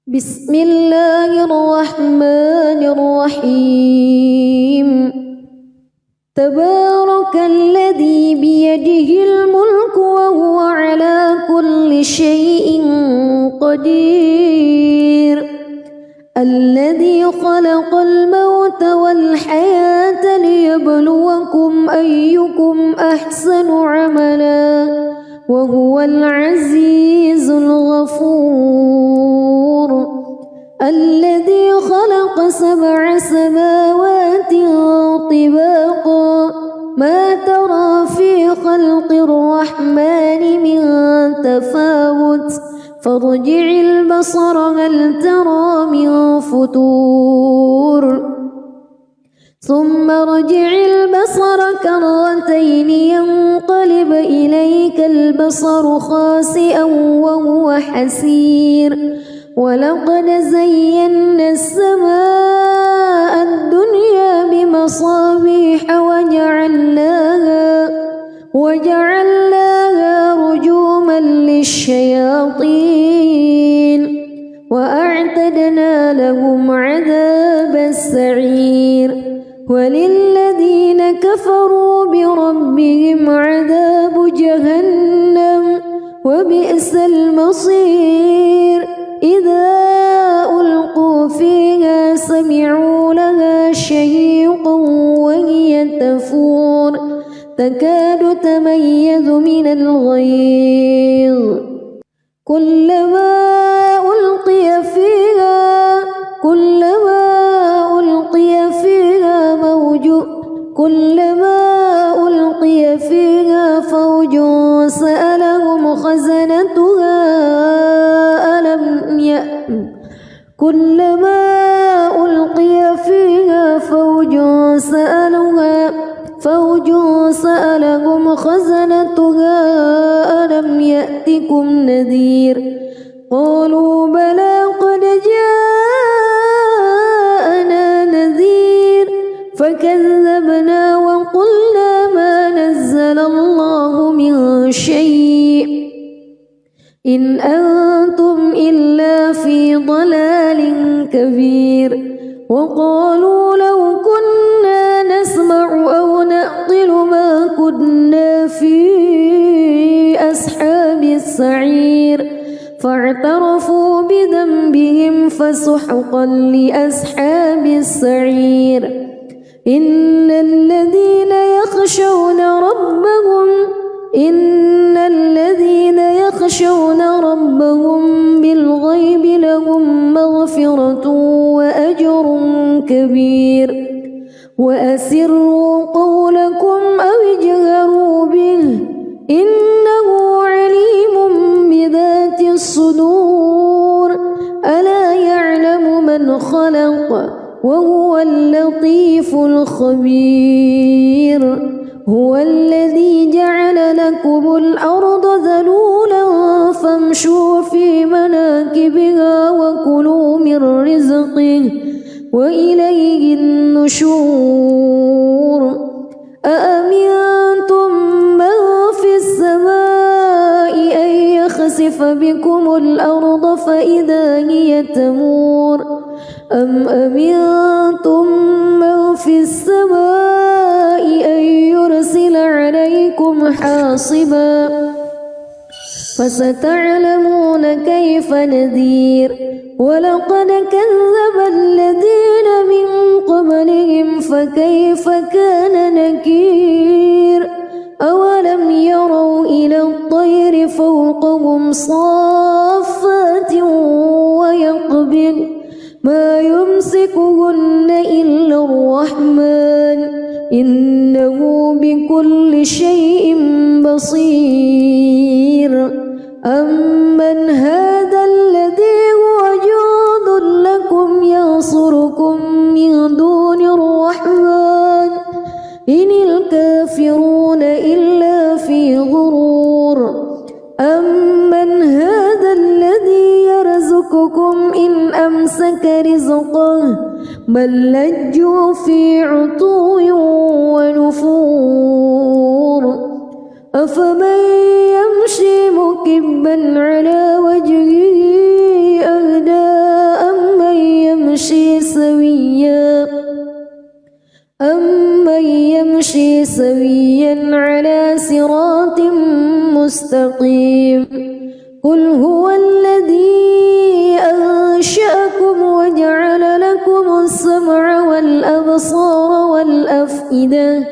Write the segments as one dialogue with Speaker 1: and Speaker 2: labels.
Speaker 1: بسم الله الرحمن الرحيم تبارك الذي بيده الملك وهو على كل شيء قدير الذي خلق الموت والحياة ليبلوكم أيكم أحسن عملا وهو العزيز الغفور الذي خلق 7 سماوات طباقا ما ترى في خلق الرحمن من تفاوت فارجع البصر هل ترى من فتور ثم ارجع البصر كرتين ينقلب إليك البصر خاسئا وهو حسير ولقد زينا السماء الدنيا بمصابيح وجعلناها رجوما للشياطين وأعتدنا لهم عذاب السعير وللذين كفروا بربهم عذاب جهنم وبئس المصير إذا ألقوا فيها سمعوا لها شهيقا وهي تفور تكاد تميز من الغيظ كلما ألقي فيها فوج سألهم خزنتها ألم يأتكم نذير قالوا بلى قد جاءنا نذير فكذبنا وقلنا ما نزل الله من شيء إن أنتم إلا في ضلال كبير وقالوا لو كنا نسمع أو نعقل ما كنا في أصحاب السعير فاعترفوا بذنبهم فسحقا لأصحاب السعير إن الذين يخشون ربهم بالغيب لهم مغفرة وأجر كبير وأسروا قولكم أو اجهروا به إنه عليم بذات الصدور ألا يعلم من خلق وهو اللطيف الخبير هو الذي جعل لكم الأرض ذلولا فامشوا في مناكبها وكلوا من رزقه وإليه النشور أأمنتم من في السماء أن يخسف بكم الأرض فإذا هي تمور أم أمنتم من في السماء أن يرسل عليكم حاصبا فستعلمون كيف نذير ولقد كذب الذين من قبلهم فكيف كان نكير أولم يروا إلى الطير فوقهم صافات ويقبض ما يمسكهن إلا الرحمن إنه بكل شيء بصير أمن هذا الذي هو جند لكم ينصركم من دون الرحمن إن الكافرون إلا في غرور أمن هذا الذي يرزقكم إن أمسك رزقه بل لجوا في عتو ونفور أفمن يمشي مكبا على وجهه أهدى سويا على صراط مستقيم قل هو الذي أنشأكم وجعل لكم السمع والأبصار والأفئدة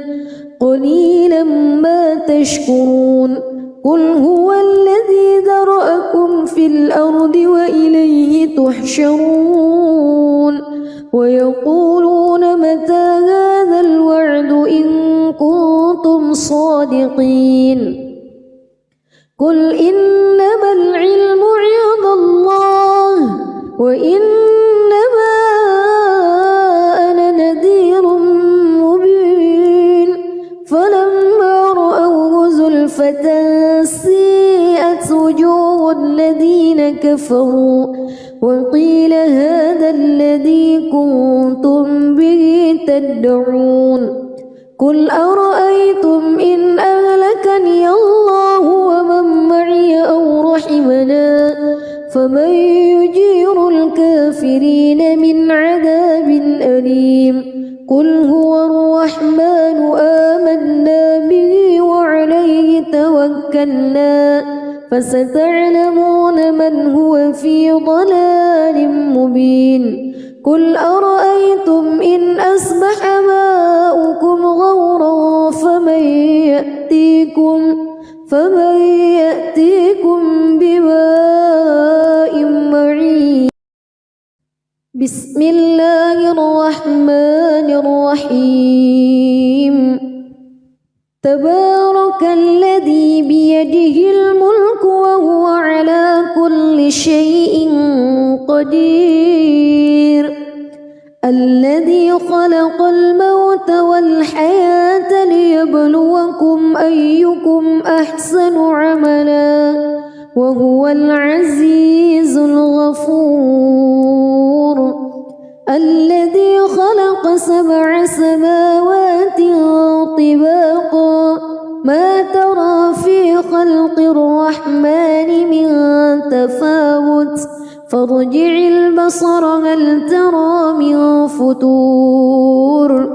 Speaker 1: قليلا ما تشكرون قل هو الذي ذرأكم في الأرض وإليه تحشرون ويقولون متى هذا الوعد إن كنتم صادقين قل إنما العلم عند الله وإنما أنا نذير مبين فلما رأوه زلفة سيئت وجوه الذين كفروا وقيل هذا الذي كنتم به تدعون قل أرأيتم إن أهلكني الله ومن معي أو رحمنا فمن يجير الكافرين من عذاب أليم قل هو الرحمن آمنا به وعليه توكلنا فستعلمون من هو في ضلال مبين قل أرأيتم إن أصبح ماؤكم غورا فمن يأتيكم بماء معين بسم الله الرحمن الرحيم تبارك الذي بيده الملك وهو على كل شيء قدير الذي خلق الموت والحياة ليبلوكم أيكم أحسن عملا وهو العزيز الغفور الذي خلق 7 سماوات طباقا ما ترى في خلق الرحمن من تفاوت فارجع البصر هل ترى من فتور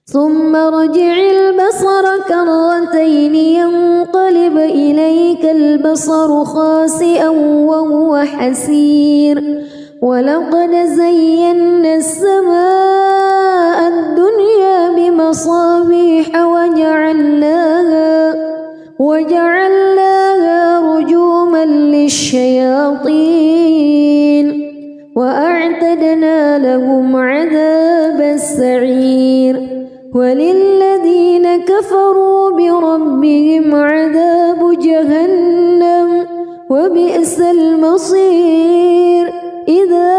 Speaker 1: ثم ارجع البصر كرتين ينقلب إليك البصر خاسئا وهو حسير ولقد زينا السماء الدنيا بمصابيح وجعلناها رجوما للشياطين وأعتدنا لهم عذاب السعير وللذين كفروا بربهم عذاب جهنم وبئس المصير إذا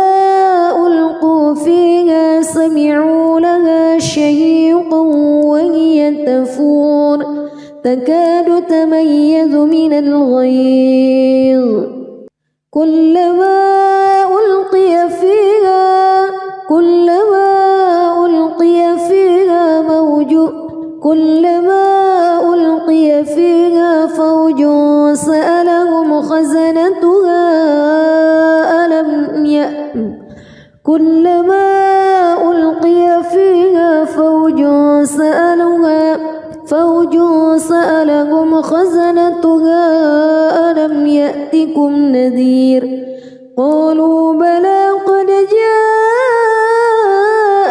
Speaker 1: ألقوا فيها سمعوا لها شهيقا وهي تفور تكاد تميز من الغيظ كلما ألقي فيها فوج سألهم خزنتها ألم يأتكم نذير قالوا بلى قد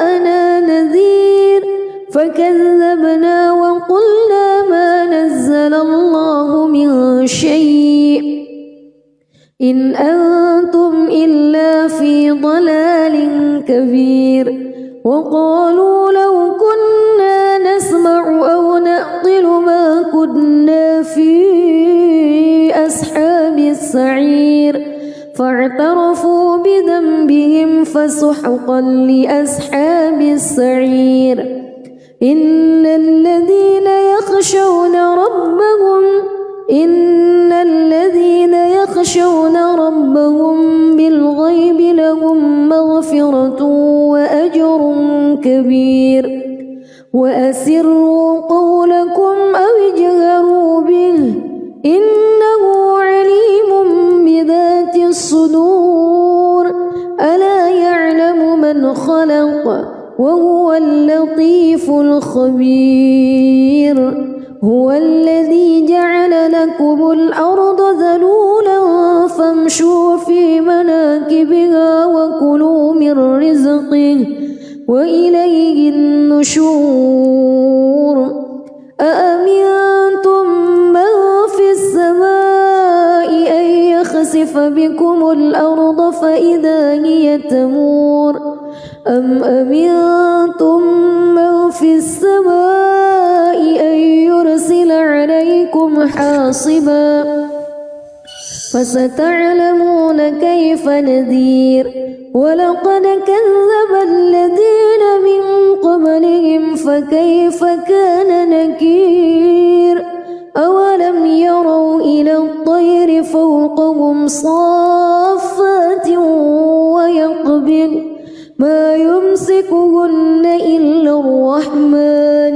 Speaker 1: جاءنا نذير فكذبنا وقلنا ما نزل الله من شيء إن أنتم إلا في ضلال كبير وقالوا لو كنا نسمع أو نعقل ما كنا في أصحاب السعير فاعترفوا بذنبهم فسحقا لأصحاب السعير إن الذين يخشون ربهم بالغيب لهم مغفرة وأجر كبير وأسروا قولكم أو اجهروا به إنه عليم بذات الصدور ألا يعلم من خلق وهو اللطيف الخبير هو الذي جعل لكم الأرض ذلولا فامشوا في مناكبها وكلوا من رزقه وإليه النشور أأمنتم من في السماء أن يخسف بكم الأرض فإذا هي تمور أم أمنتم من في السماء أن يرسل عليكم حاصبا فستعلمون كيف نذير ولقد كذب الذين من قبلهم فكيف كان نكير أولم يروا إلى الطير فوقهم صافات ويقبض ما يمسكهن إلا الرحمن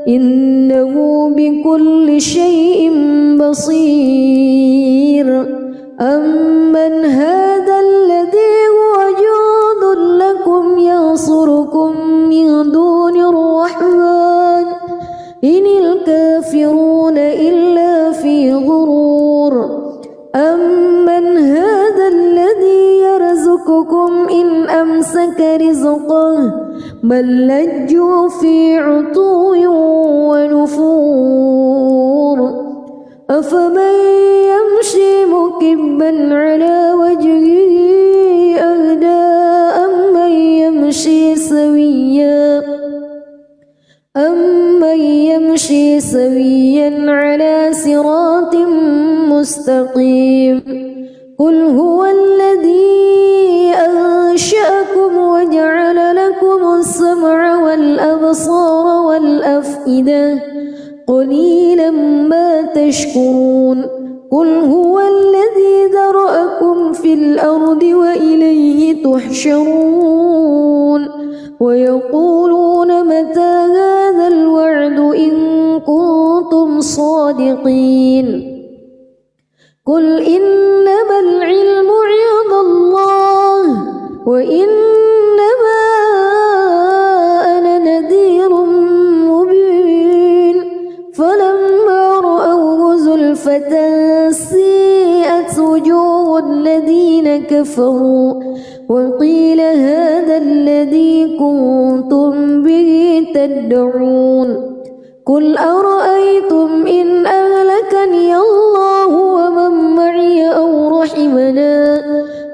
Speaker 1: إنه بكل شيء بصير أمن هذا الذي هو جند لكم ينصركم من دون الرحمن إن الكافرون إلا في غرور أمن هذا الذي يرزقكم إن أمسك رزقه بل لجوا في عتو ونفور أفمن يمشي مكبا على وجهه أهدى أمن يمشي سويا على صراط مستقيم قل هو الذي أنشأكم وجعل لكم السمع والأبصار والأفئدة قليلا ما تشكرون قل هو الذي ذرأكم في الأرض وإليه تحشرون ويقولون متى هذا الوعد إن كنتم صادقين قل إنما العلم عند الله وإنما أنا نذير مبين فلما رأوه زلفة سيئت وجوه الذين كفروا وقيل هذا الذي كنتم به تدعون قل أرأيتم إن أهلكني الله ومن معي أو رحمنا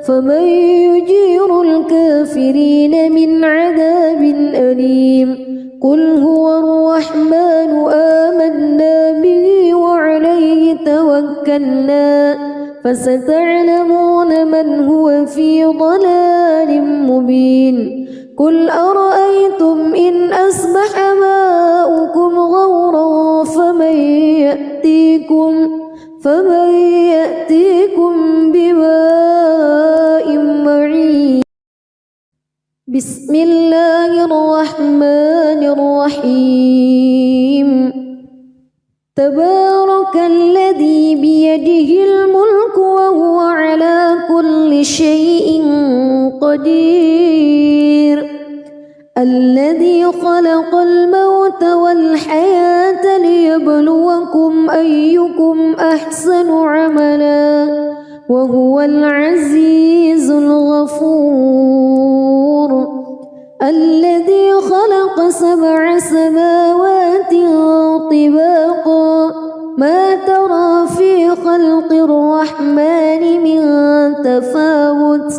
Speaker 1: فمن يجير الكافرين من عذاب أليم قل هو الرحمن آمنا به وعليه توكلنا فستعلمون من هو في ضلال مبين قل أرأيتم إن أصبح ماؤكم غورا فمن يأتيكم بماء معين بسم الله الرحمن الرحيم تبارك الذي بيده الملك وهو على كل شيء قدير الذي خلق الموت والحياة ليبلوكم أيكم أحسن عملا وهو العزيز الغفور الذي خلق 7 سماوات طباقا ما ترى في خلق الرحمن من تفاوت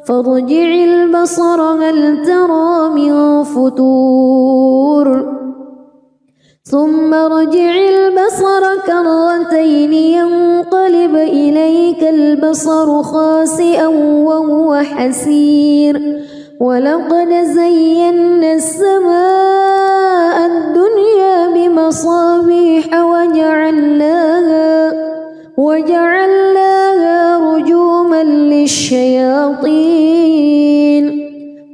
Speaker 1: فارجع البصر هل ترى من فتور ثم ارجع البصر كرتين ينقلب إليك البصر خاسئا وهو حسير ولقد زينا السماء الدنيا بمصابيح وجعلناها رجوما للشياطين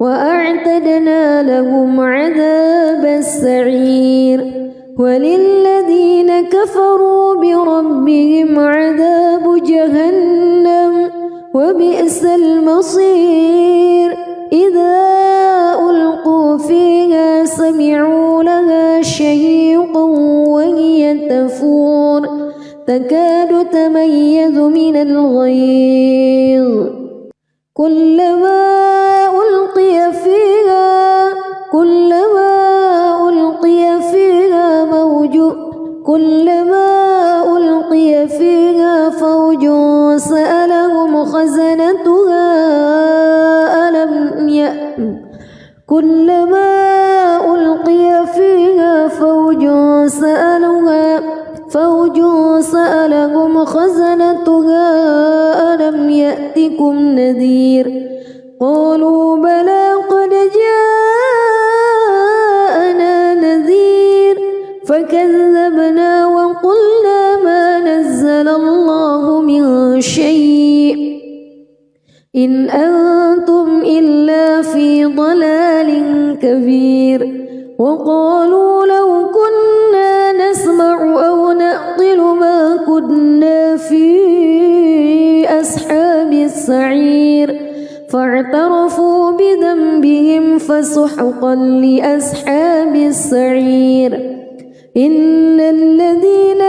Speaker 1: وأعتدنا لهم عذاب السعير وللذين كفروا بربهم عذاب جهنم وبئس المصير إذا ألقوا فيها كلما ألقي فيها فوج سألهم خزنتها ألم يأتكم نذير قالوا بلى قد جاءنا نذير فكذبنا وقلنا ما نزل الله من شيء إن أنتم إلا في ضلال كبير وقالوا لو كنا نسمع أو نعقل ما كنا في أصحاب السعير فاعترفوا بذنبهم فسحقا لأصحاب السعير إن الذين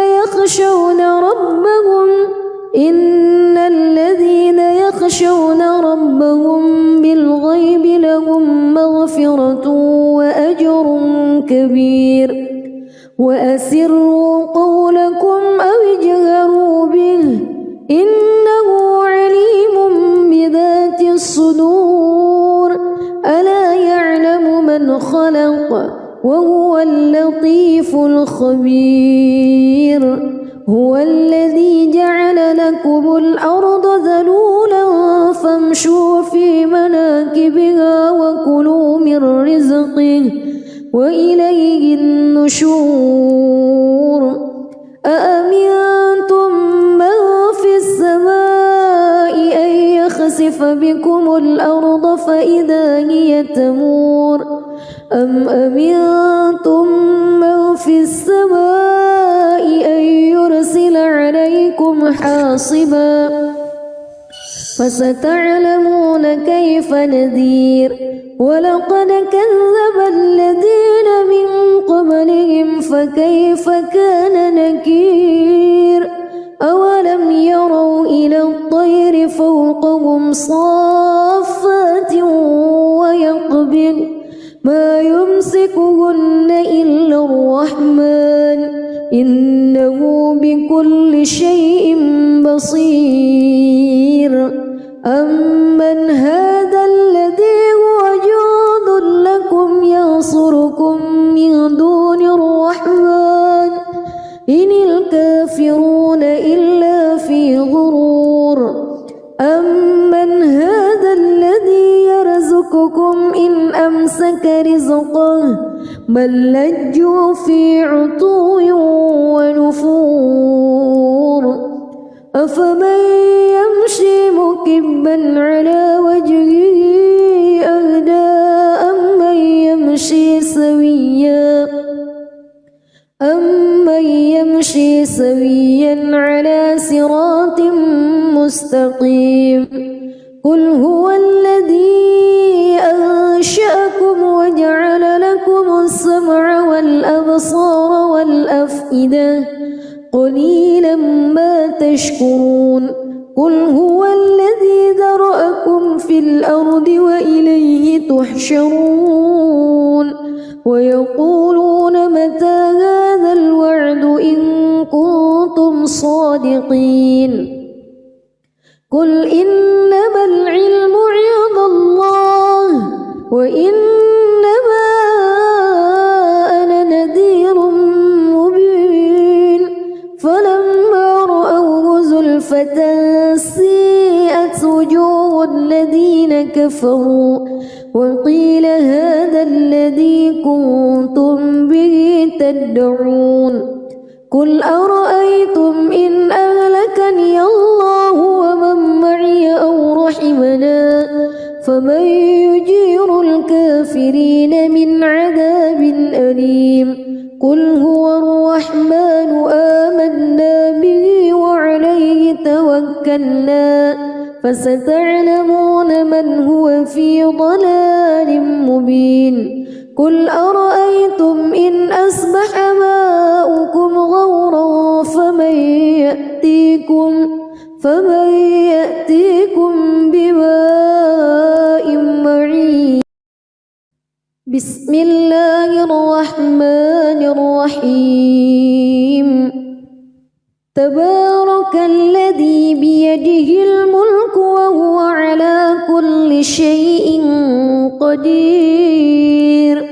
Speaker 1: يخشون ربهم بالغيب لهم مغفرة وأجر كبير وأسروا قولكم أو اجهروا به إنه عليم بذات الصدور ألا يعلم من خلق وهو اللطيف الخبير هو الذي جعل لكم الأرض ذلولا فامشوا في مناكبها وكلوا من رزقه وإليه النشور أأمنتم من في السماء أن يخسف بكم الأرض فإذا هي تمور أم أمنتم من في السماء أن يرسل عليكم حاصبا فستعلمون كيف نذير ولقد كذب الذين من قبلهم فكيف كان نكير أولم يروا إلى الطير فوقهم صافات ويقبض ما يمسكهن إلا الرحمن إنه بكل شيء بصير أمن هذا الذي هو جند لكم ينصركم من دون الرحمن إن الكافرون إلا في غرور أمن هذا الذي يرزقكم إن أمسك رزقه بل لجوا في عتو ونفور أفمن يمشي مكبا على وجهه أهدى أمن يمشي سويا على صراط مستقيم قل هو الذي أنشأكم وجعل لكم السمع والأبصار والأفئدة قليلا ما تشكرون قل هو الذي ذرأكم في الأرض وإليه تحشرون ويقولون متى هذا الوعد إن كنتم صادقين قل إنما العلم عند الله وإنما أنا نذير مبين فلما رأوه زلفة سيئت وجوه الذين كفروا وقيل هذا الذي كنتم به تدعون قل أرأيتم إن أهلكني الله ومن معي أو رحمنا فمن يجير الكافرين من عذاب أليم قل هو الرحمن آمنا به وعليه توكلنا فستعلمون من هو في ضلال مبين قل أرأيتم إن أصبح ماؤكم غورا فمن يأتيكم بماء بسم الله الرحمن الرحيم تبارك الذي بيده الملك وهو على كل شيء قدير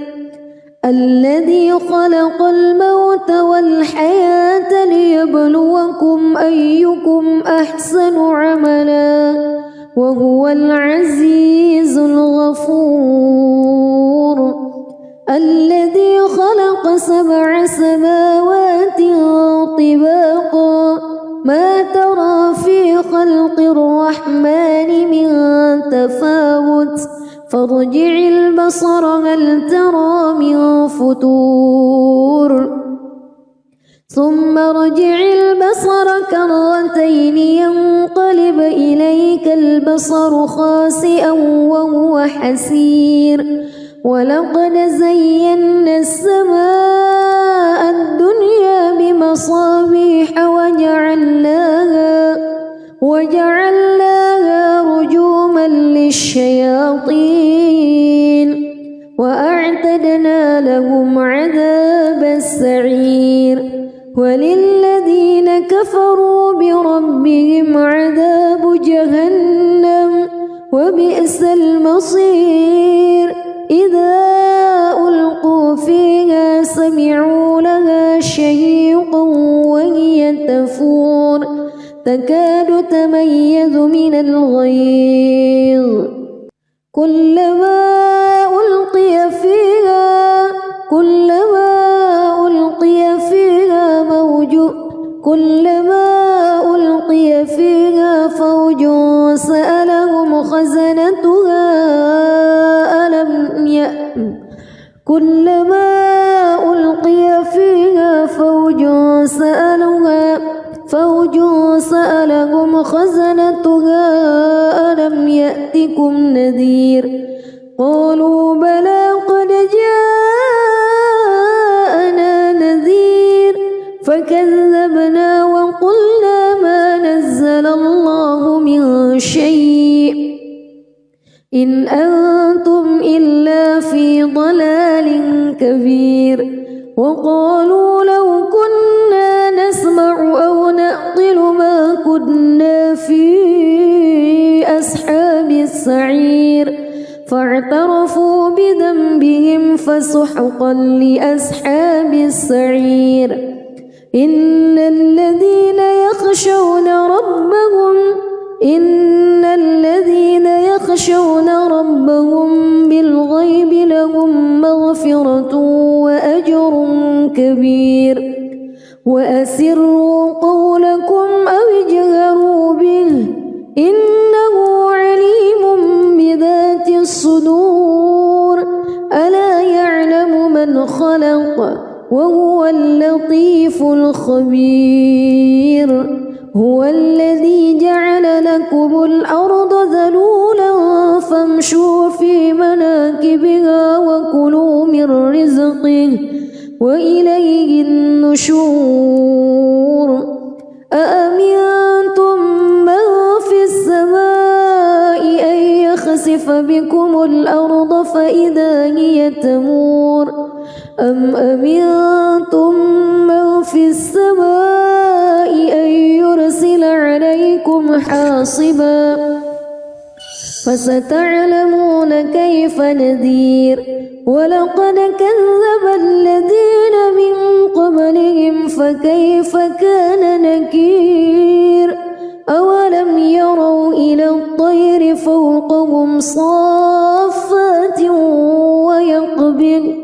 Speaker 1: الذي خلق الموت والحياة ليبلوكم أيكم أحسن عملا وهو العزيز الغفور الذي خلق 7 سماوات طباقا ما ترى في خلق الرحمن من تفاوت فارجع البصر هل ترى من فتور ثم ارجع البصر كرتين ينقلب إليك البصر خاسئا وهو حسير ولقد زينا السماء الدنيا بمصابيح وجعلناها رجوما للشياطين وأعتدنا لهم عذاب السعير وللذين كفروا بربهم عذاب جهنم وبئس المصير إذا ألقوا فيها سمعوا لها شهيقا وهي تفور تكاد تميز من الغيظ كلما ألقي فيها فوج سألهم خزنتها ألم يأتكم نذير قالوا بلى قد جاءنا نذير فكذبنا وقلنا ما نزل الله من شيء إن أنتم إلا في ضلال كبير وقالوا لو كنا نسمع أو نعقل ما كنا في أصحاب السعير فاعترفوا بذنبهم فسحقا لأصحاب السعير إن الذين يخشون ربهم بالغيب لهم مغفرة وأجر كبير وأسروا قولكم أو اجهروا به إنه عليم بذات الصدور ألا يعلم من خلق وهو اللطيف الخبير هو الذي جعل لكم الأرض ذلولا فامشوا في مناكبها وكلوا من رزقه وإليه النشور أأمنتم من في السماء أن يخسف بكم الأرض فإذا هي تمور أم أمنتم من في السماء أن يرسل عليكم حاصبا فستعلمون كيف نذير ولقد كذب الذين من قبلهم فكيف كان نكير أولم يروا إلى الطير فوقهم صافات ويقبض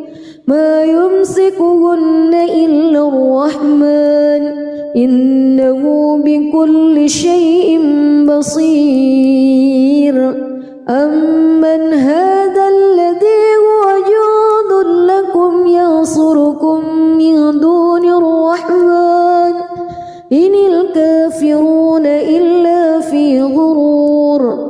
Speaker 1: ما يمسكهن إلا الرحمن إنه بكل شيء بصير أمن هذا الذي هو جند لكم ينصركم من دون الرحمن إن الكافرون إلا في غرور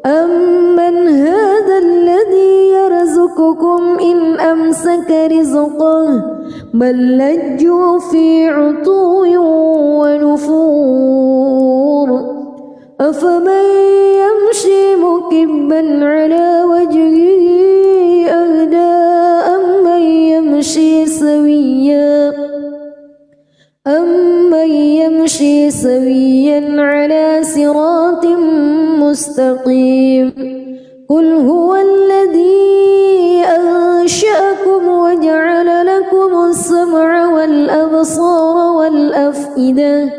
Speaker 1: أمن هذا الذي يرزقكم إن أمسك رزقه بل لجوا في عتو ونفور أفمن يمشي مكبا على وجهه أهدى سويا على صراط مستقيم قل هو الذي أنشأكم وجعل لكم السمع والأبصار والأفئدة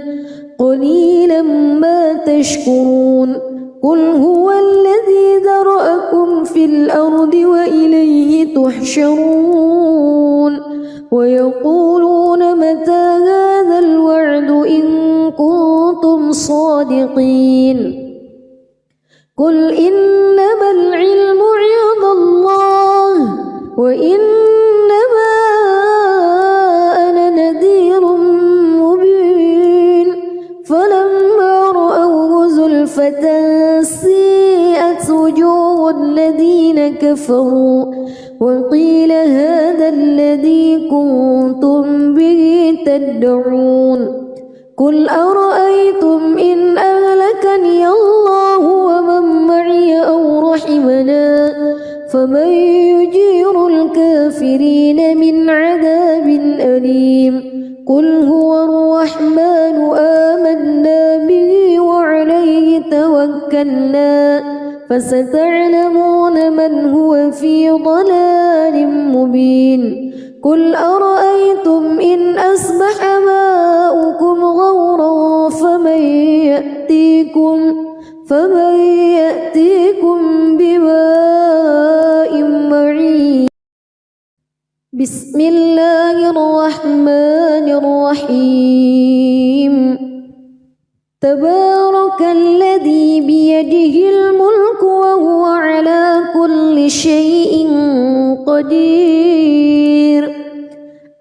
Speaker 1: قليلا ما تشكرون قل هو الذي ذرأكم في الأرض وإليه تحشرون ويقولون متى هذا الوعد إن كنتم صادقين قل إنما العلم عند الله وإنما أنا نذير مبين فلما رأوه زلفة سيئت وجوه الذين كفروا وقيل هذا الذي كنتم به تدعون قل أرأيتم إن أهلكني الله ومن معي أو رحمنا فمن يجير الكافرين من عذاب أليم قل هو الرحمن آمنا به وعليه توكلنا فستعلمون من هو في ضلال مبين قل أرأيتم إن أصبح ماؤكم غورا فمن يأتيكم بماء معين بسم الله الرحمن الرحيم تبارك الذي بيده الملك وهو على كل شيء قدير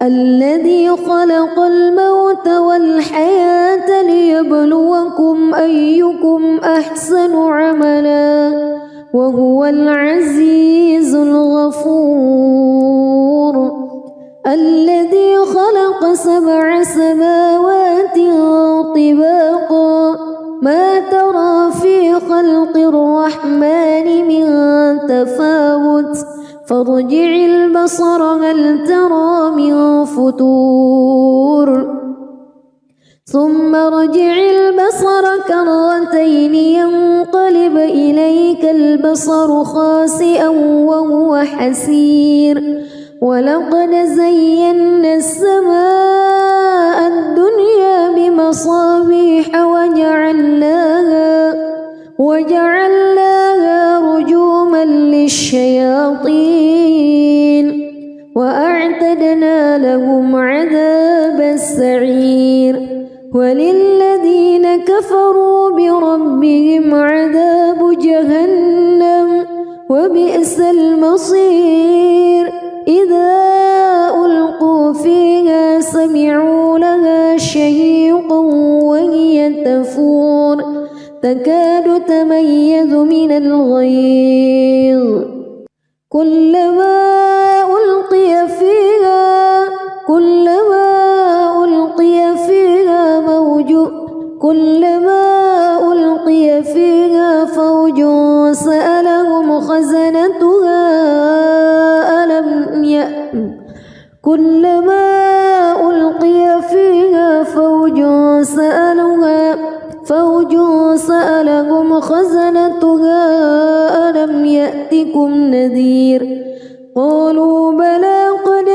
Speaker 1: الذي خلق الموت والحياة ليبلوكم أيكم أحسن عملا وهو العزيز الغفور الذي خلق 7 سماوات طباقا ما ترى في خلق الرحمن من تفاوت فارجع البصر هل ترى من فتور ثم ارجع البصر كرتين ينقلب إليك البصر خاسئا وهو حسير ولقد زينا السماء الدنيا بمصابيح وجعلناها رجوما للشياطين وأعتدنا لهم عذاب السعير وللذين كفروا بربهم عذاب جهنم وبئس المصير إذا ألقوا فيها سمعوا لها شهيقا وهي تفور تكاد تميز من الغيظ كلما ألقي فيها فوج سألهم خزنتها ألم يأتكم نذير قالوا بلى قد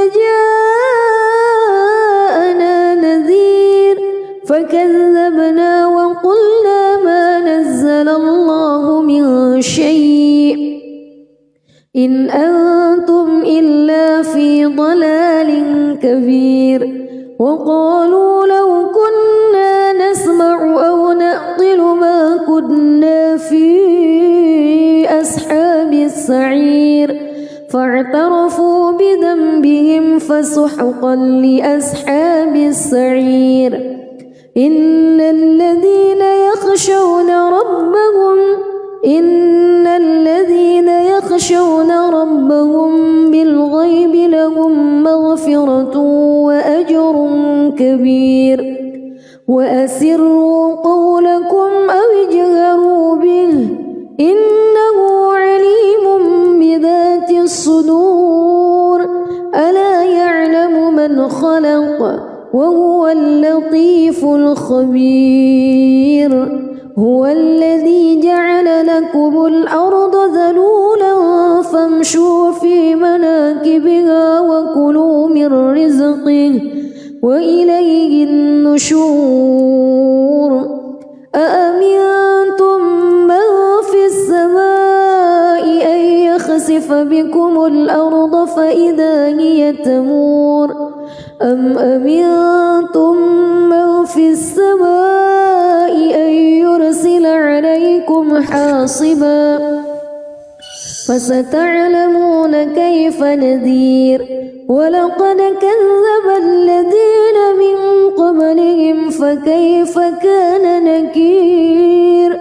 Speaker 1: جاءنا نذير فكذبنا وقلنا ما نزل الله من شيء إن أنتم إلا في ضلال كبير وقالوا لو كنا نسمع أو نعقل ما كنا في أصحاب السعير فاعترفوا بذنبهم فسحقا لأصحاب السعير إن الذين يخشون ربهم بالغيب لهم مغفرة وأجر كبير وأسروا قولكم أو اجهروا به إنه عليم بذات الصدور ألا يعلم من خلق وهو اللطيف الخبير هو الذي جعل لكم الأرض ذلولا فامشوا في مناكبها وكلوا من رزقه وإليه النشور أأمنتم من في السماء أن يخسف بكم الأرض فإذا هي تمور أم أمنتم من في السماء أن يرسل عليكم حاصبا فستعلمون كيف نذير ولقد كذب الذين من قبلهم فكيف كان نكير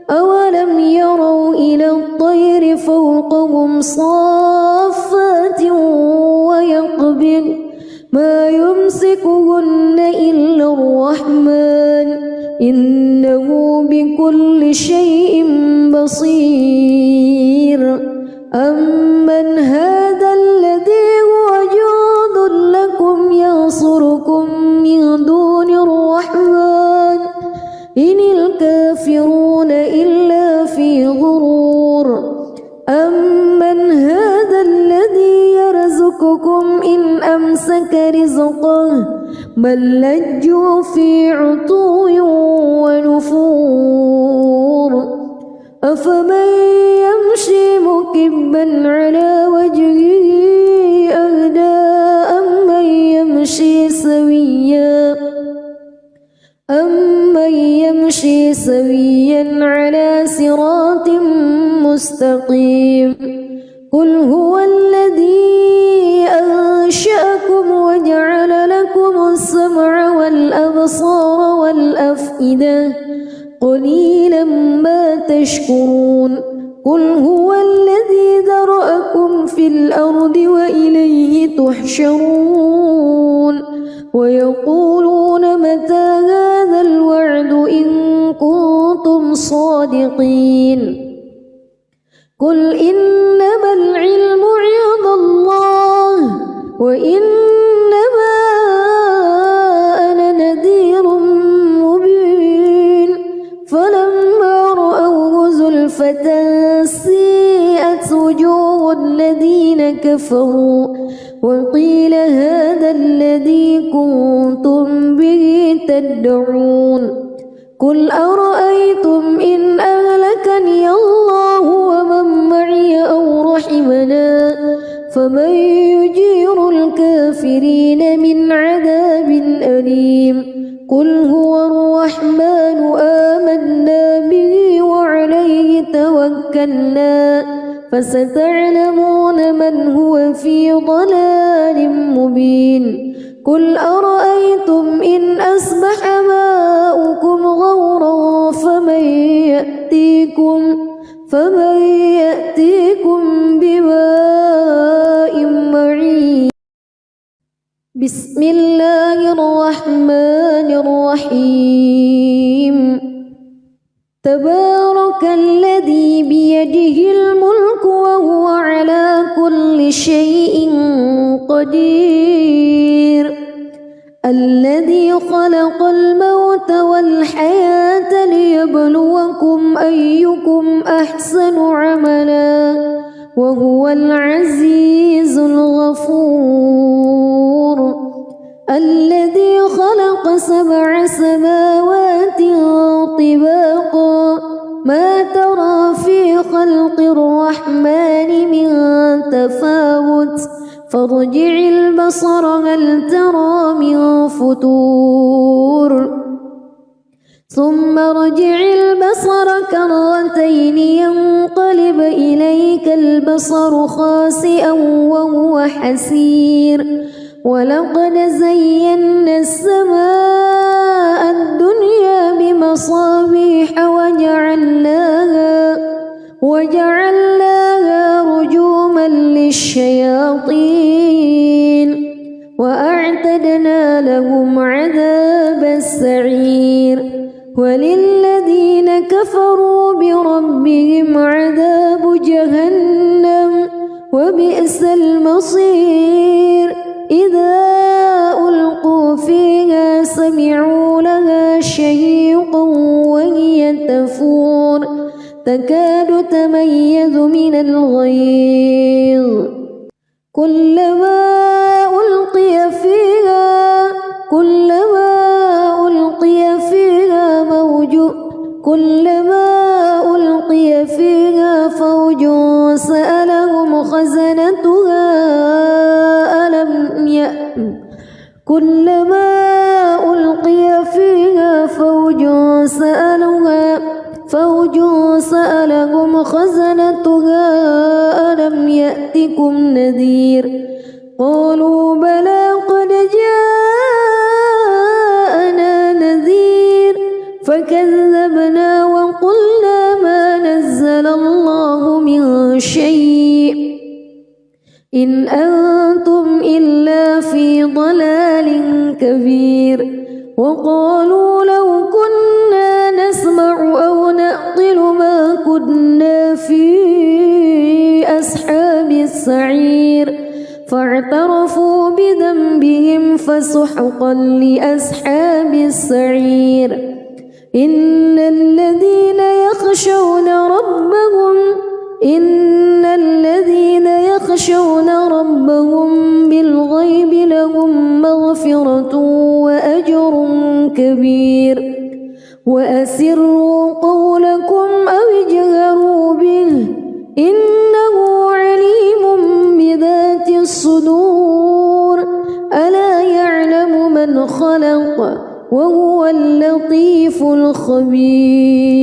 Speaker 1: أولم يروا إلى الطير فوقهم صافات ويقبض ما يمسكهن إلا الرحمن إنه بكل شيء بصير أمن هذا الذي هو جند لكم ينصركم من دون الرحمن إن الكافرون إلا في غرور أمن هذا الذي يرزقكم إن أمسك رزقه بل لجوا في عتو ونفور أفمن يمشي مكبا على وجهه أهدى أمن يمشي سويا على صراط مستقيم قل هو الذي أنشأكم وجعل لكم السمع والأبصار والأفئدة قليلا ما تشكرون قل هو الذي ذرأكم في الأرض وإليه تحشرون ويقولون متى هذا الوعد إن كنتم صادقين قل إنما العلم عند الله وإنما أنا نذير مبين فلما رأوه زلفة سيئت وجوه الذين كفروا وقيل هذا الذي كنتم به تدعون قل أرأيتم إن أهلكني الله ومن معي أو رحمنا فمن يجير الكافرين من عذاب أليم قل هو الرحمن آمنا به وعليه توكلنا فستعلمون من هو في ضلال مبين قل أرأيتم إن أصبح ماؤكم غورا فمن يأتيكم بماء معين بسم الله الرحمن الرحيم تبارك الذي بيده الملك وهو على كل شيء قدير الذي خلق الموت والحياة ليبلوكم أيكم أحسن عملا وهو العزيز الغفور الذي خلق 7 سماوات طباقا ما ترى في خلق الرحمن من تفاوت فارجع البصر هل ترى من فتور ثم ارجع البصر كرتين ينقلب إليك البصر خاسئا وهو حسير ولقد زينا السماء الدنيا بمصابيح وجعلناها رجوما للشياطين وأعتدنا لهم عذاب السعير وللذين كفروا بربهم عذاب جهنم وبئس المصير إذا ألقوا فيها من الغيظ كلما ألقي فيها فوج سألهم خزنتها ألم يأتكم نذير قالوا بلى قد جاءنا نذير فكذبنا وقلنا ما نزل الله من شيء إن أنتم إلا في ضلال كبير وقالوا لو كنا نسمع أو نعقل ما كنا في أصحاب السعير فاعترفوا بذنبهم فسحقا لأصحاب السعير إن الذين يخشون ربهم بالغيب لهم مغفرة وأجر كبير وأسروا قولكم أو اجهروا به إنه عليم بذات الصدور ألا يعلم من خلق وهو اللطيف الخبير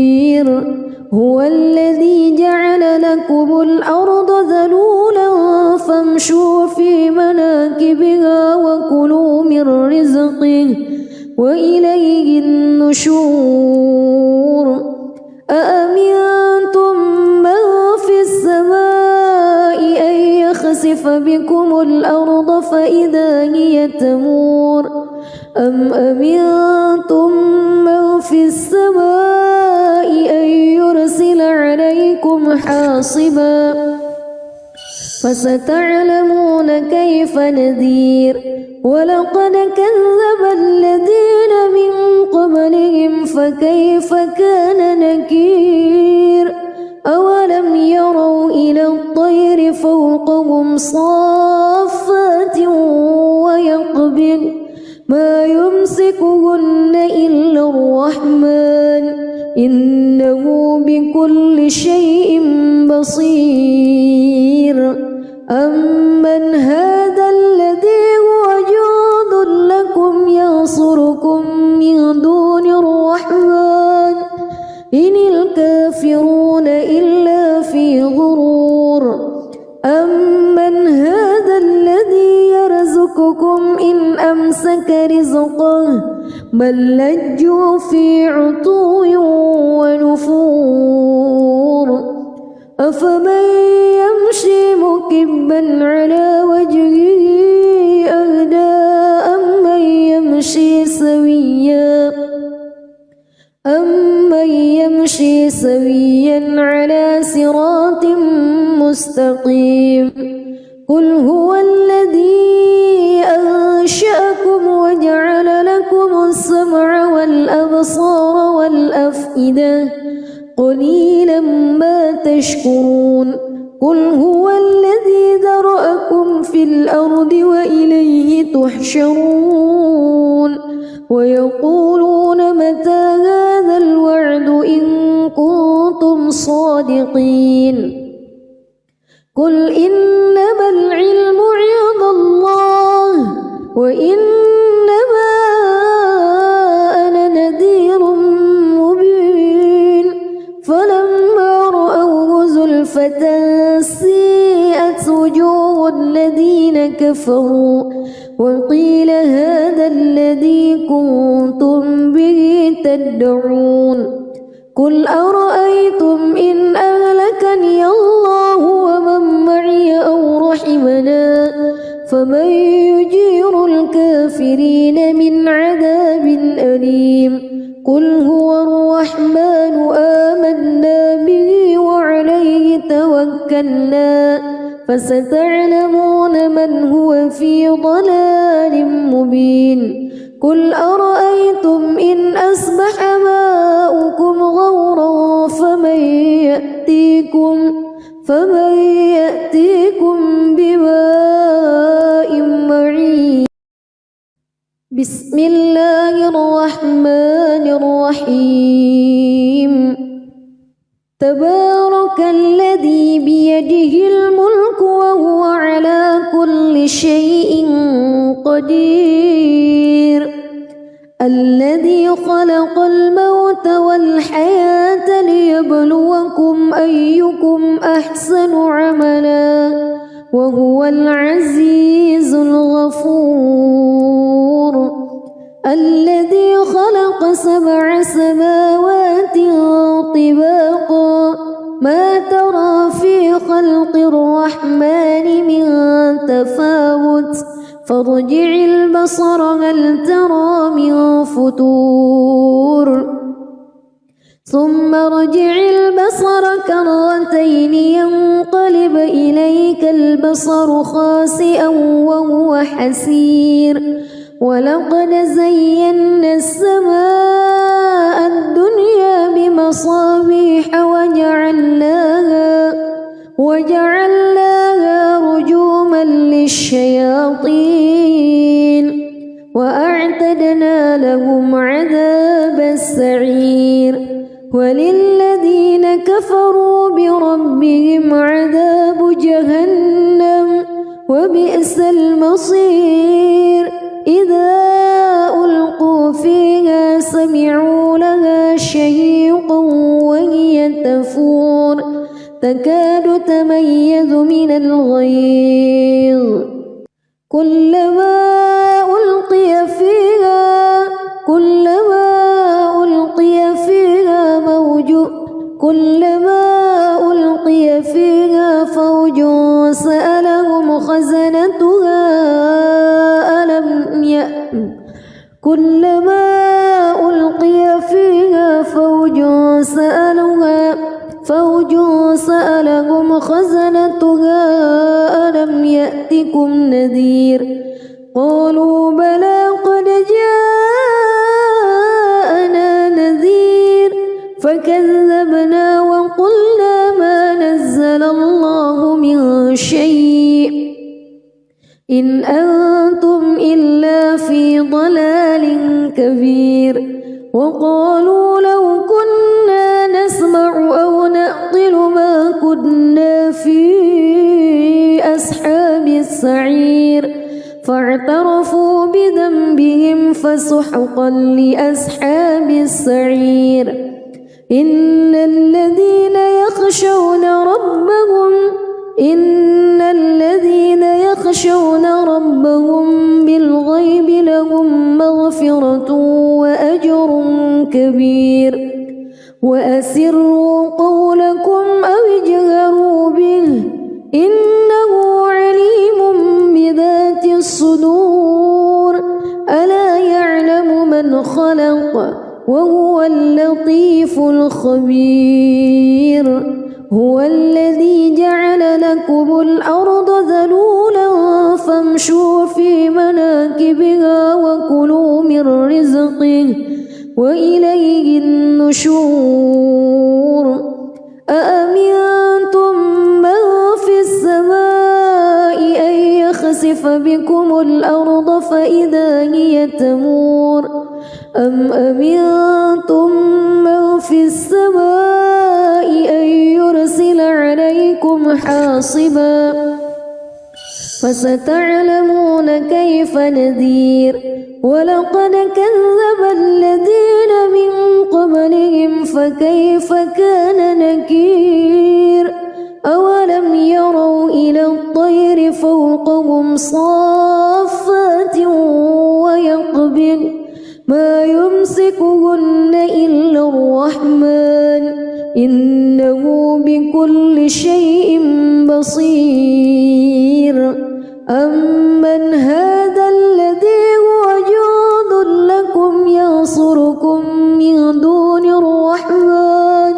Speaker 1: هو الذي جعل لكم الأرض ذلولا فامشوا في مناكبها وكلوا من رزقه وإليه النشور أأمنتم من في السماء أن يخسف بكم الأرض فإذا هي تمور أم أمنتم من في السماء أن يرسل عليكم حاصبا فستعلمون كيف نذير ولقد كذب الذين من قبلهم فكيف كان نكير أولم يروا إلى الطير فوقهم صافات ويقبض ما يمسكهن إلا الرحمن إنه بكل شيء بصير أمن هذا الذي هو جند لكم ينصركم من دون الرحمن إن الكافرون إلا في غرور أمن هذا الذي يرزقكم إن أمسك رزقه بل لجوا في عتو ونفور أفمن يمشي مكبا على وجهه أهدى أمن يمشي سويا على صراط مستقيم قل هو الذي أنشأكم وجعل لكم السمع والأبصار والأفئدة قليلا ما تشكرون قل هو الذي ذرأكم في الأرض وإليه تحشرون ويقولون متى هذا الوعد إن كنتم صادقين قل إنما العلم عند الله وإنما أنا نذير مبين فلما رأوه زلفة سيئت وجوه الذين كفروا وقيل هذا الذي كنتم به تدعون قل أرأيتم إن أهلكني الله ومن معي أو رحمنا فمن يجير الكافرين من عذاب أليم قل هو الرحمن آمنا به وعليه توكلنا فستعلمون من هو في ضلال مبين قل أرأيتم إن أصبح ماؤكم غورا فمن يأتيكم بماء معين. بسم الله الرحمن الرحيم. تبارك الذي بيده الملك وهو على كل شيء قدير. الذي خلق الموت والحياة ليبلوكم أيكم أحسن عملا وهو العزيز الغفور. الذي خلق 7 سماوات طباقا ما ترى في خلق الرحمن من تفاوت فارجع البصر هل ترى من فتور ثم ارجع البصر كرتين ينقلب إليك البصر خاسئا وهو حسير. ولقد زينا السماء الدنيا بمصابيح وجعلناها رجوما للشياطين وأعتدنا لهم عذاب السعير. وللذين كفروا بربهم عذاب جهنم وبئس المصير. إذا ألقوا فيها سمعوا لها شهيقا وهي تفور تكاد تميز من الغيظ كلما ألقي فيها فوج سألهم خزنتها كلما ألقي فيها فوج سألهم خزنتها ألم يأتكم نذير قالوا بلى قد جاءنا نذير فكذبنا وقلنا ما نزل الله من شيء إن أنتم إلا في ضلال كبير. وقالوا لو كنا نسمع أو نعقل ما كنا في أصحاب السعير فاعترفوا بذنبهم فسحقا لأصحاب السعير. إن الذين يخشون ربهم بالغيب لهم مغفرة وأجر كبير. وأسروا قولكم أو اجهروا به إنه عليم بذات الصدور. ألا يعلم من خلق وهو اللطيف الخبير. هو الذي جعل لكم الأرض ذلولا فامشوا في مناكبها وكلوا من رزقه وإليه النشور. أأمنتم من في السماء أن يخسف بكم الأرض فإذا هي تمور أم أمنتم من في السماء أن يرسل عليكم حاصبا فستعلمون كيف نذير. ولقد كذب الذين من قبلهم فكيف كان نكير. أولم يروا إلى الطير فوقهم صافات ويقبض ما يمسكهن إلا الرحمن إنه بكل شيء بصير. أمن هذا الذي هو جند لكم ينصركم من دون الرحمن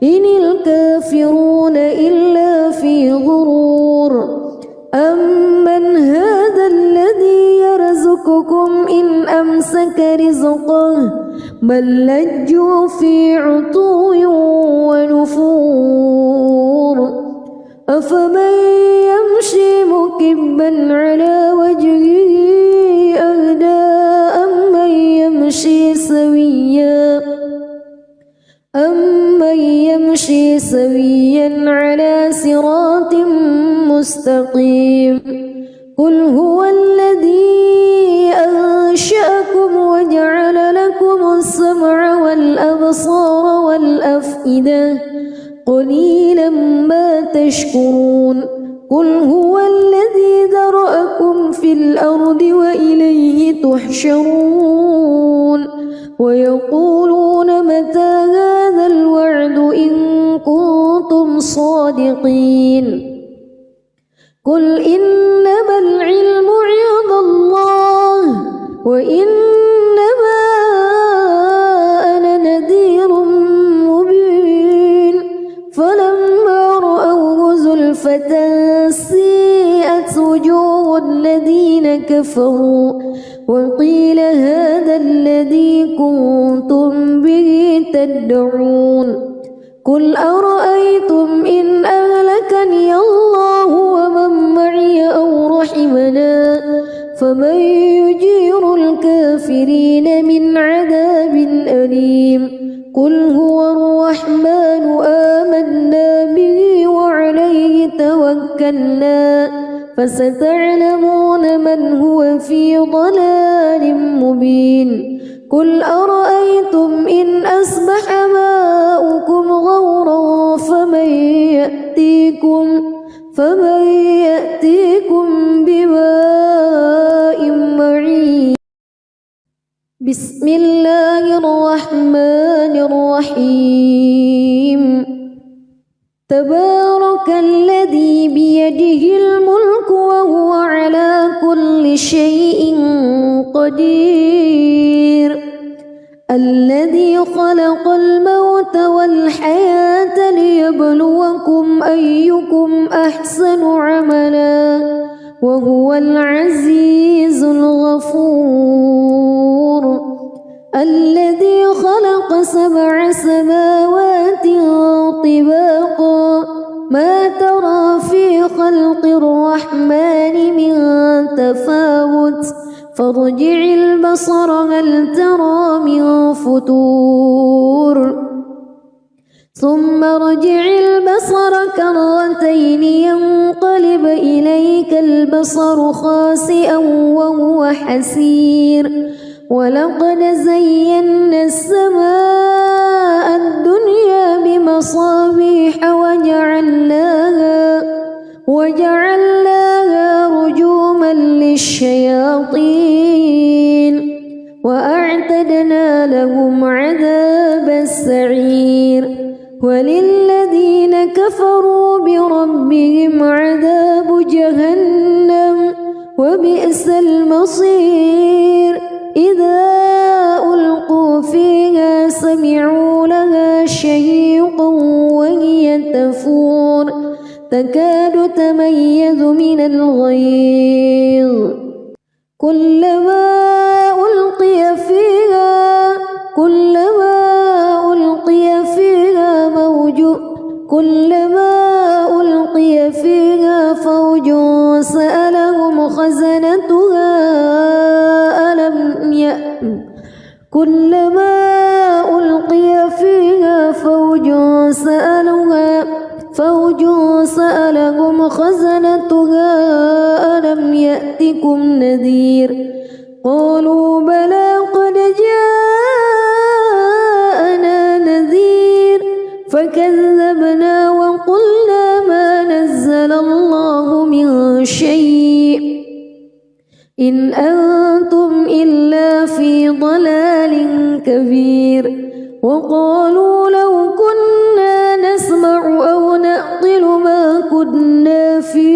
Speaker 1: إن الكافرون إلا في غرور. أمن هذا الذي يرزقكم إن أمسك رزقه بل لجوا في عتو ونفور. أفمن يمشي مكبا على وجهه أهدى أمن يمشي سويا على صراط مستقيم قل هو الذي أنشأكم وجعل لكم السمع والأبصار والأفئدة قليلا ما تشكرون قل هو الذي ذرأكم في الأرض وإليه تحشرون ويقولون متى هذا الوعد إن كنتم صادقين قل إنما العلم عند الله وإنما أنا نذير مبين فلما رأوه زلفة سيئت وجوه الذين كفروا وقيل هذا الذي كنتم به تدعون قل أرأيتم إن أهلكني الله ومن معي أو رحمنا فمن يجير الكافرين من عذاب أليم قل هو الرحمن آمنا به وعليه توكلنا فستعلمون من هو في ضلال مبين قل أرأيتم إن أصبح ماؤكم غورا فمن يأتيكم بماء معين بسم الله الرحمن الرحيم تبارك الذي بيده الملك وهو على كل شيء قدير الذي خلق الموت والحياة ليبلوكم أيكم أحسن عملا وهو العزيز الغفور الذي خلق 7 سماوات طباقا ما ترى في خلق الرحمن من تفاوت فارجع البصر هل ترى من فطور ثم ارجع البصر كرتين ينقلب إليك البصر خاسئا وهو حسير ولقد زينا السماء الدنيا بمصابيح وجعلناها رجوما للشياطين وأعتدنا لهم عذاب السعير وللذين كفروا بربهم عذاب جهنم وبئس المصير إذا ألقوا فيها سمعوا لها شهيقا وهي تفور تكاد تميز من الغيظ كلما ألقي فيها فوج سألهم خزنتها كلما ألقي فيها فوج سألهم خزنتها ألم يأتكم نذير قالوا بلى قد جاءنا نذير فكذبنا وقلنا ما نزل الله من شيء إن أنتم إلا في ضلال كبير وقالوا لو كنا نسمع أو نعقل ما كنا في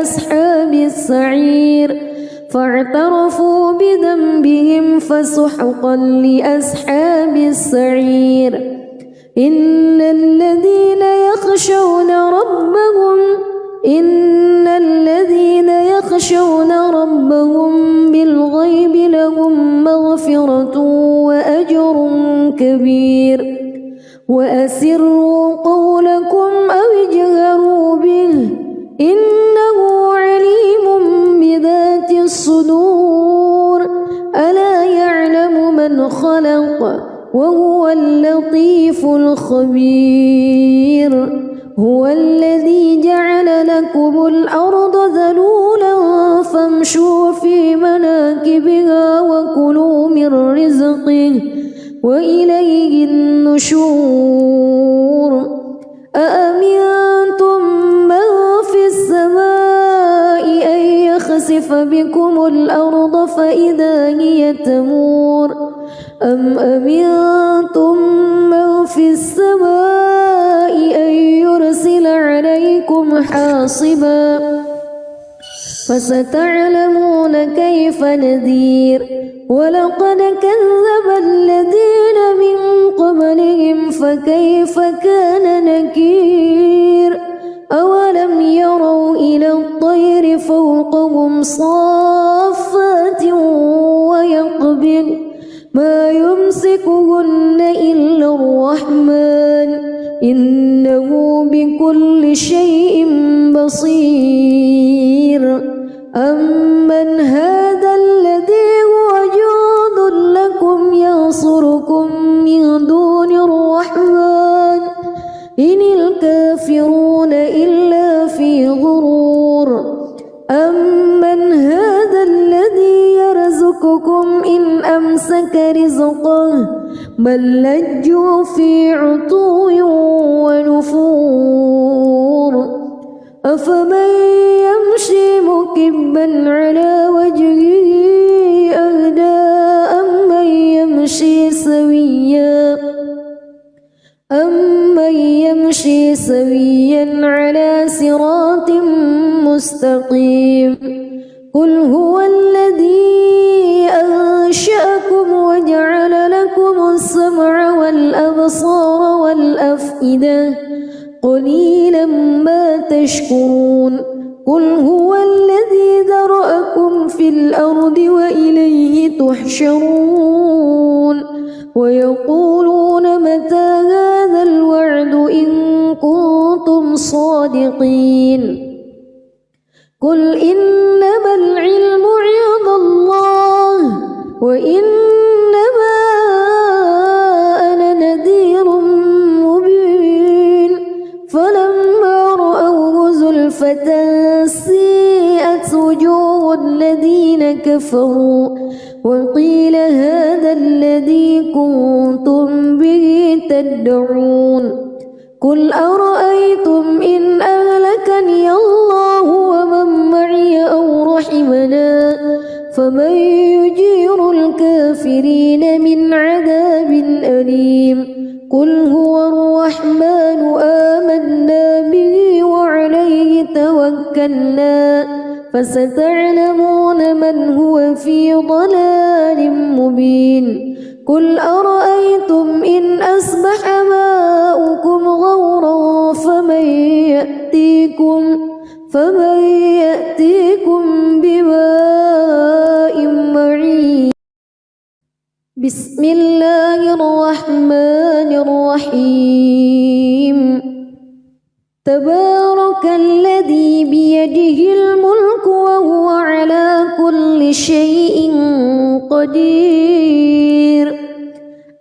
Speaker 1: أصحاب السعير فاعترفوا بذنبهم فسحقا لأصحاب السعير إن الذين يخشون ربهم بالغيب لهم مغفرة وأجر كبير وأسروا قولكم أو اجهروا وهو اللطيف الخبير هو الذي جعل لكم الأرض ذلولا فامشوا في مناكبها وكلوا من رزقه وإليه النشور أأمنتم من في السماء أن يخسف بكم الأرض فإذا هي تمور أم أمنتم من في السماء أن يرسل عليكم حاصبا فستعلمون كيف نذير ولقد كذب الذين من قبلهم فكيف كان نكير أولم يروا إلى الطير فوقهم صافات ويقبض ما يمسكهن إلا الرحمن إنه بكل شيء بصير أمن هذا الذي هو جند لكم ينصركم من دون الرحمن إن الكافرون إلا في غرور أمن هذا الذي يرزقكم إن أمسك رزقه بل لجوا في عتو ونفور أفمن يمشي مكبا على وجهه أهدى أمن يمشي سويا على صراط مستقيم قل هو الذي أنشأكم وجعل لكم السمع والأبصار والأفئدة قليلا ما تشكرون قل هو الذي ذرأكم في الأرض وإليه تحشرون ويقولون متى هذا الوعد إن كنتم صادقين قل إنما العلم عند الله وإنما أنا نذير مبين فلما رأوه زلفة سيئت وجوه الذين كفروا وقيل هذا الذي كنتم به تدعون قل أرأيتم إن أهلكني الله ومن معي أو رحمنا فمن يجير الكافرين من عذاب أليم قل هو الرحمن آمنا به وعليه توكلنا فستعلمون من هو في ضلال مبين قل أرأيتم إن أصبح ماؤكم غورا فمن يأتيكم بماء معين بسم الله الرحمن الرحيم تبارك الذي بيده الملك وهو على كل شيء قدير